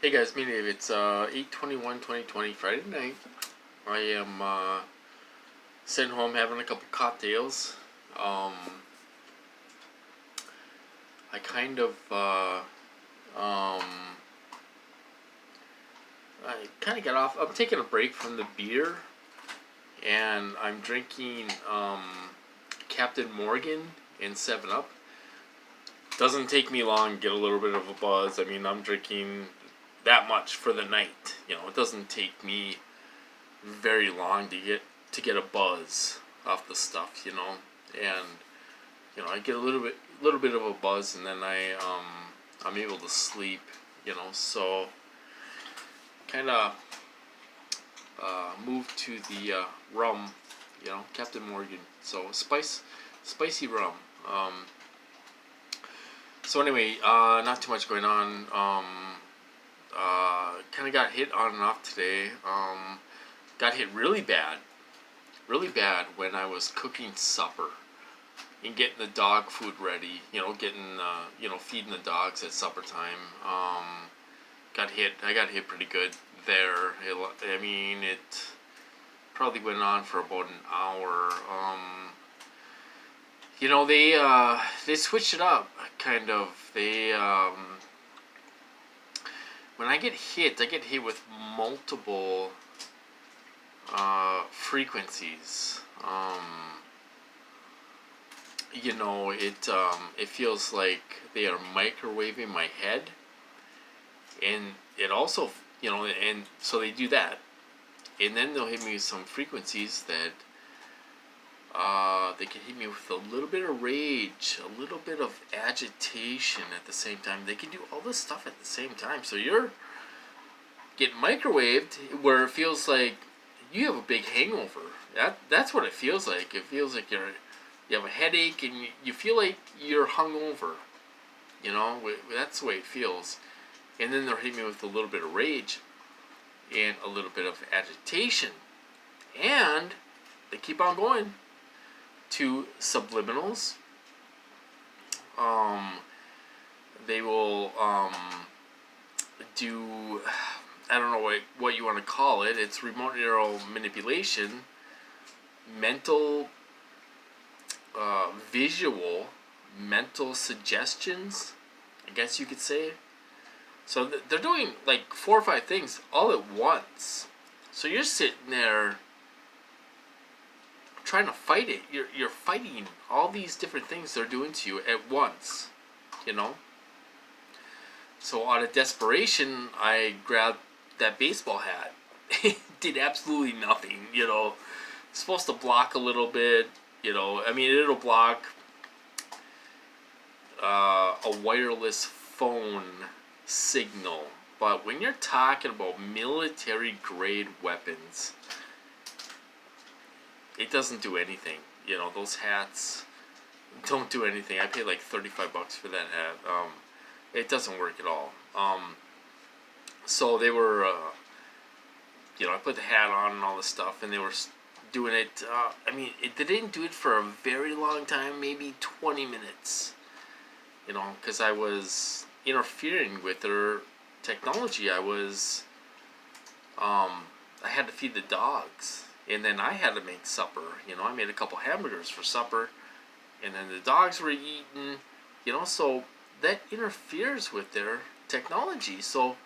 Hey guys, me Dave. It's 8/21/2020 Friday night. I am sitting home having a couple cocktails. I kind of I kind of got off. I'm taking a break from the beer, and I'm drinking Captain Morgan and 7 Up. Doesn't take me long to get a little bit of a buzz. I mean, I'm drinking that much for the night. It doesn't take me very long to get a buzz off the stuff, and I get a little bit of a buzz, and then I'm able to sleep, so kind of moved to the rum, Captain Morgan, so spicy rum. So anyway, not too much going on. Kind of got hit on and off today. Got hit really bad when I was cooking supper and getting the dog food ready. Feeding the dogs at supper time. I got hit pretty good there. It probably went on for about an hour. They switched it up, kind of. When I get hit with multiple frequencies. It feels like they are microwaving my head, and it also, and so they do that, and then they'll hit me with some frequencies that they can hit me with a little bit of rage, a little bit of agitation at the same time. They can do all this stuff at the same time. So you're getting microwaved where it feels like you have a big hangover. That's what it feels like. It feels like you have a headache and you feel like you're hungover. That's the way it feels. And then they're hitting me with a little bit of rage and a little bit of agitation. And they keep on going to subliminals. They will do, I don't know what you want to call it. It's remote neural manipulation, mental, visual, mental suggestions, I guess you could say. So they're doing like 4 or 5 things all at once. So you're sitting there trying to fight it. You're fighting all these different things they're doing to you at once, So out of desperation, I grabbed that baseball hat. It did absolutely nothing, It's supposed to block a little bit, it'll block a wireless phone signal. But when you're talking about military grade weapons, it doesn't do anything. Those hats don't do anything. I paid like $35 for that hat. It doesn't work at all. So they were, I put the hat on and all this stuff, and they were doing it. They didn't do it for a very long time, maybe 20 minutes. Because I was interfering with their technology. I had to feed the dogs, and then I had to make supper. I made a couple hamburgers for supper, and then the dogs were eating. So that interferes with their technology. So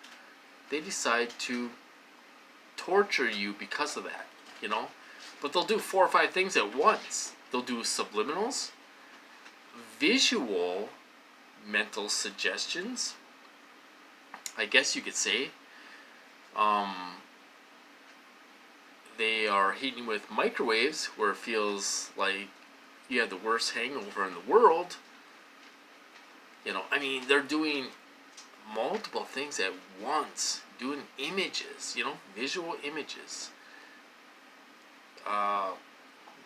they decide to torture you because of that. But they'll do 4 or 5 things at once. They'll do subliminals, visual mental suggestions, I guess you could say. They are hitting with microwaves where it feels like you have the worst hangover in the world. They're doing multiple things at once, doing images, visual images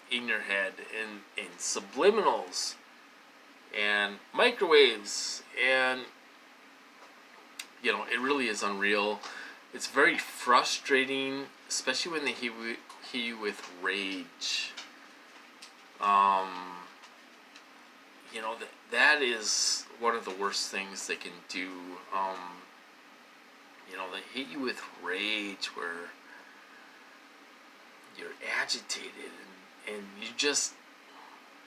in your head, and subliminals and microwaves, and it really is unreal. It's very frustrating, especially when they hit you with rage. That is one of the worst things they can do. they hit you with rage where you're agitated and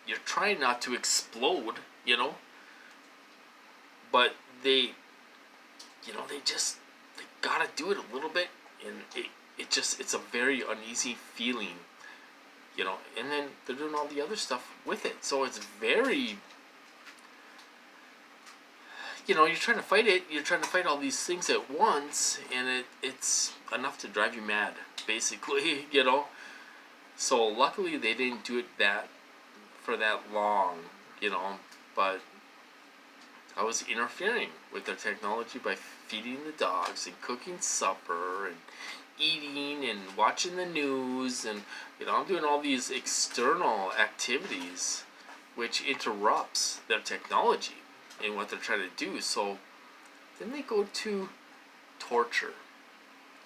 you're trying not to explode, but they they gotta do it a little bit, and it's a very uneasy feeling, and then they're doing all the other stuff with it, so it's very, you're trying to fight it, you're trying to fight all these things at once, and it's enough to drive you mad, basically. So luckily they didn't do it for that long, but I was interfering with their technology by feeding the dogs and cooking supper and eating and watching the news, and I'm doing all these external activities which interrupts their technology and what they're trying to do. So then they go to torture.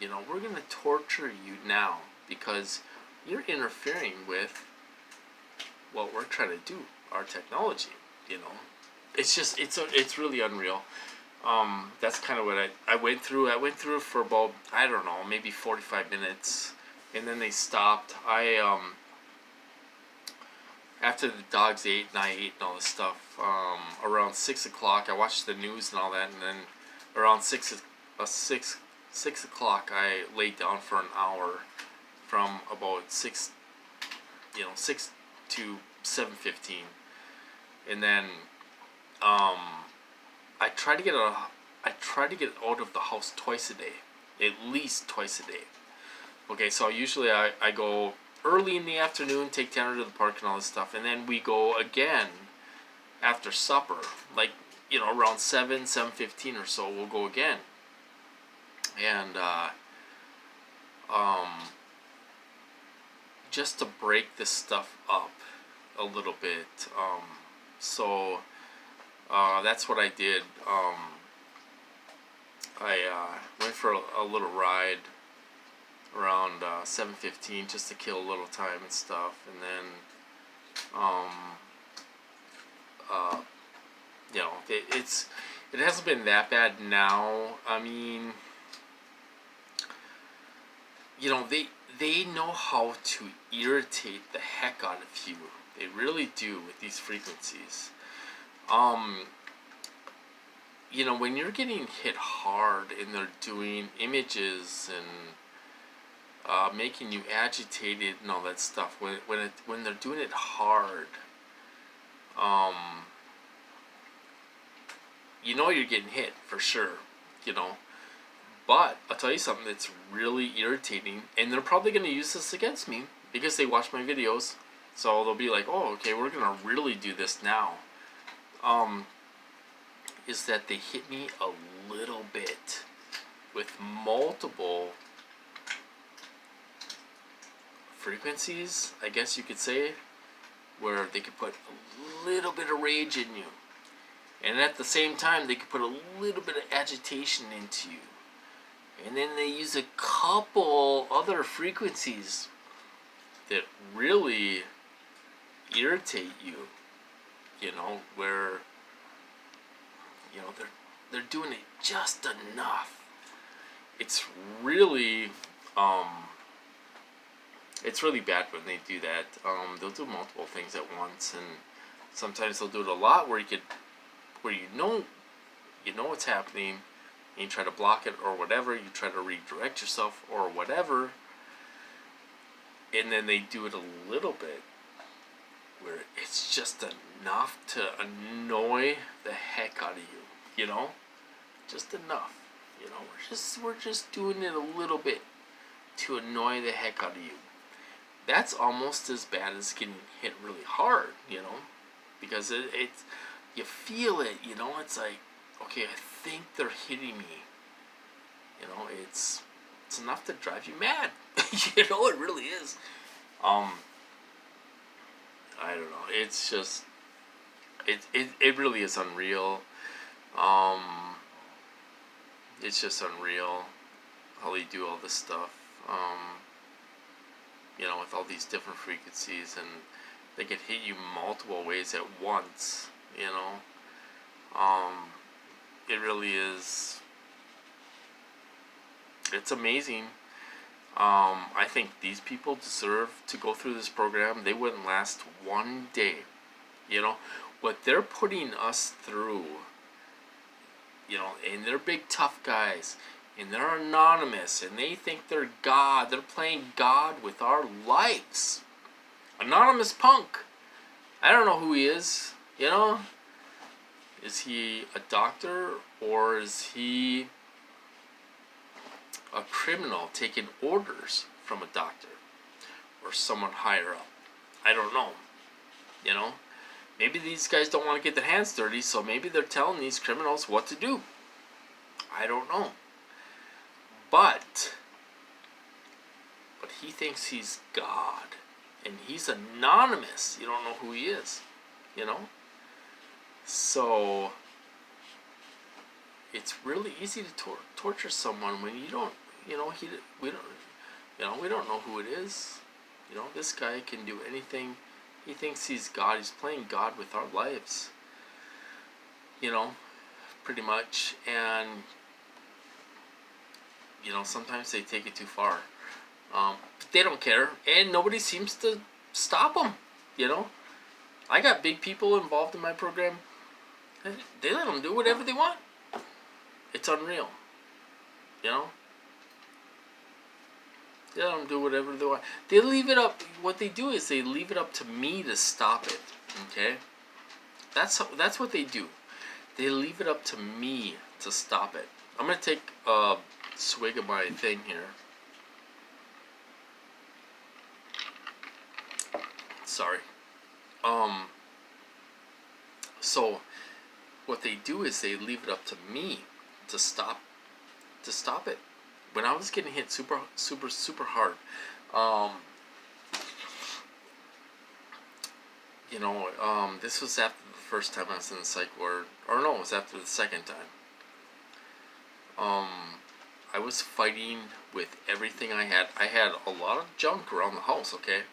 We're going to torture you now because you're interfering with what we're trying to do, our technology. It's really unreal. That's kind of what I went through. I went through it for about, I don't know, maybe 45 minutes, and then they stopped. After the dogs ate and I ate and all this stuff, around 6 o'clock, I watched the news and all that, and then around 6 o'clock, I laid down for an hour from about 6 to 7:15, and then I try to get out of the house twice a day, at least twice a day. Okay, so usually I go early in the afternoon, take Tanner to the park and all this stuff, and then we go again after supper, like around 7:15 or so. We'll go again, and just to break this stuff up a little bit. So that's what I did. I went for a little ride around 7:15 just to kill a little time and stuff, and then it hasn't been that bad now. I mean, they know how to irritate the heck out of you. They really do with these frequencies. When you're getting hit hard and they're doing images and making you agitated and all that stuff, when they're doing it hard, you're getting hit for sure, But I'll tell you something that's really irritating, and they're probably going to use this against me because they watch my videos. So they'll be like, oh, okay, we're going to really do this now. Is that they hit me a little bit with multiple frequencies, I guess you could say, where they could put a little bit of rage in you. And at the same time, they could put a little bit of agitation into you. And then they use a couple other frequencies that really irritate you, where they're doing it just enough. It's really bad when they do that. They'll do multiple things at once, and sometimes they'll do it a lot where you know what's happening, and you try to block it or whatever, you try to redirect yourself or whatever, and then they do it a little bit where it's just enough to annoy the heck out of you, just enough, we're just doing it a little bit to annoy the heck out of you. That's almost as bad as getting hit really hard, because it's you feel it, it's like, okay, I think they're hitting me, it's enough to drive you mad. It really is. I don't know, it's just it really is unreal. It's just unreal how they do all this stuff, with all these different frequencies, and they can hit you multiple ways at once, it really is It's amazing. I think these people deserve to go through this program. They wouldn't last one day. You know, what they're putting us through, and they're big tough guys, and they're anonymous, and they think they're God. They're playing God with our lives. Anonymous punk. I don't know who he is, Is he a doctor, or is he a criminal taking orders from a doctor or someone higher up? I don't know. Maybe these guys don't want to get their hands dirty, so maybe they're telling these criminals what to do. I don't know. But he thinks he's God, and he's anonymous. You don't know who he is, So it's really easy to torture someone when you don't, we don't, we don't know who it is. This guy can do anything. He thinks he's God. He's playing God with our lives. Pretty much. And, sometimes they take it too far. But they don't care. And nobody seems to stop them. I got big people involved in my program. They let them do whatever they want. It's unreal. They let them do whatever they want. They leave it up. What they do is they leave it up to me to stop it. Okay? That's what they do. They leave it up to me to stop it. I'm going to take a swig of my thing here. Sorry. So what they do is they leave it up to me to stop it. When I was getting hit super hard, this was after the first time I was in the psych ward, or no, it was after the second time. I was fighting with everything I had. I had a lot of junk around the house, okay?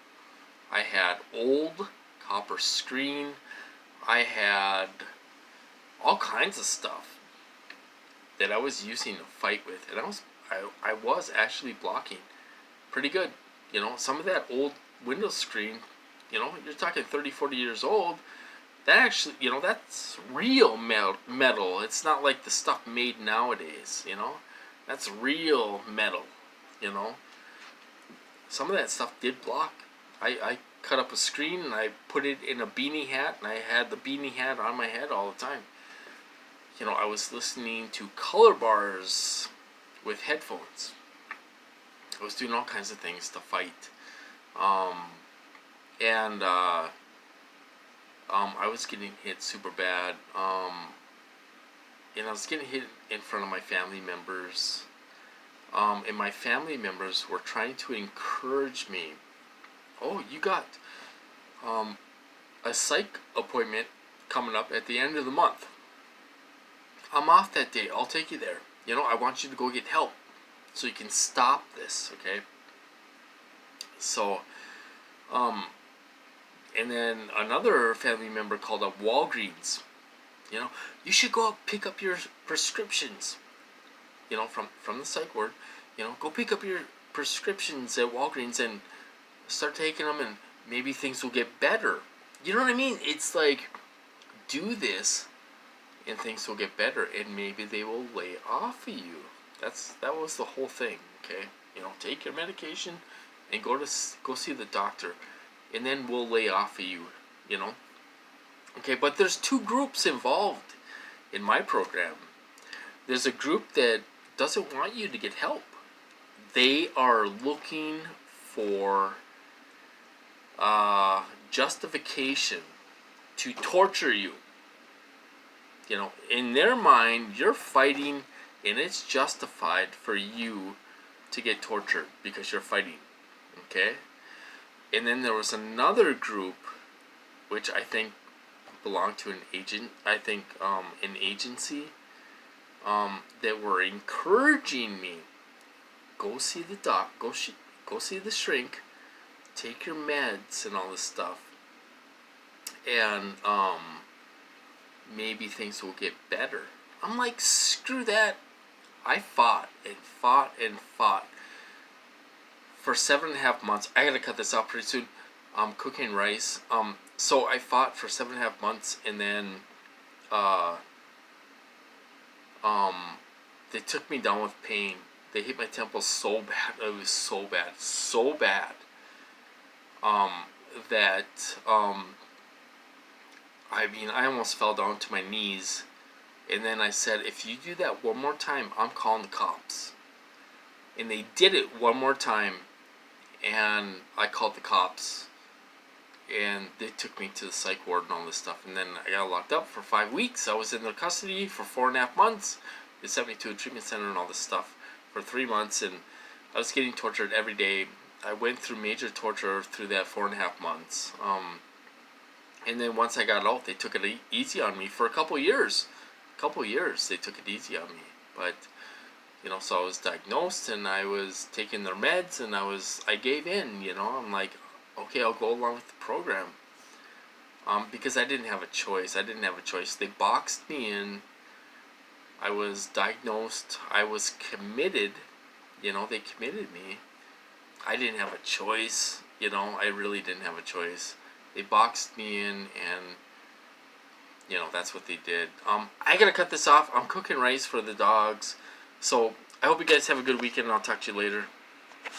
I had old copper screen. I had all kinds of stuff that I was using to fight with, and I was actually blocking pretty good. Some of that old Windows screen, you're talking 30, 40 years old. That actually, that's real metal. It's not like the stuff made nowadays, That's real metal, Some of that stuff did block. I cut up a screen and I put it in a beanie hat, and I had the beanie hat on my head all the time. I was listening to color bars with headphones. I was doing all kinds of things to fight. I was getting hit super bad. And I was getting hit in front of my family members. And my family members were trying to encourage me. Oh, you got a psych appointment coming up at the end of the month. I'm off that day. I'll take you there. I want you to go get help so you can stop this, okay? So, and then another family member called up Walgreens. You should go up, pick up your prescriptions. From the psych ward. Go pick up your prescriptions at Walgreens and start taking them, and maybe things will get better. You know what I mean? It's like, do this and things will get better, and maybe they will lay off of you. That was the whole thing, okay? Take your medication and go see the doctor, and then we'll lay off of you, Okay, but there's two groups involved in my program. There's a group that doesn't want you to get help. They are looking for justification to torture you. In their mind, you're fighting, and it's justified for you to get tortured because you're fighting. Okay? And then there was another group, which I think belonged to an agency, that were encouraging me, go see the doc, go see the shrink, take your meds and all this stuff, and maybe things will get better. I'm like, screw that. I fought and fought and fought for 7.5 months. I gotta cut this off pretty soon. Cooking rice. So I fought for 7.5 months, and then uh, um, they took me down with pain. They hit my temples so bad. It was so bad. Um, that I mean, I almost fell down to my knees. And then I said, if you do that one more time, I'm calling the cops. And they did it one more time, and I called the cops. And they took me to the psych ward and all this stuff. And then I got locked up for 5 weeks. I was in their custody for 4.5 months. They sent me to a treatment center and all this stuff for 3 months. And I was getting tortured every day. I went through major torture through that 4.5 months. And then once I got out, they took it easy on me for a couple years. They took it easy on me. But, so I was diagnosed, and I was taking their meds, and I gave in, I'm like, okay, I'll go along with the program. Because I didn't have a choice. They boxed me in. I was diagnosed. I was committed. They committed me. I didn't have a choice. I really didn't have a choice. They boxed me in, and that's what they did. I gotta cut this off. I'm cooking rice for the dogs. So I hope you guys have a good weekend, and I'll talk to you later.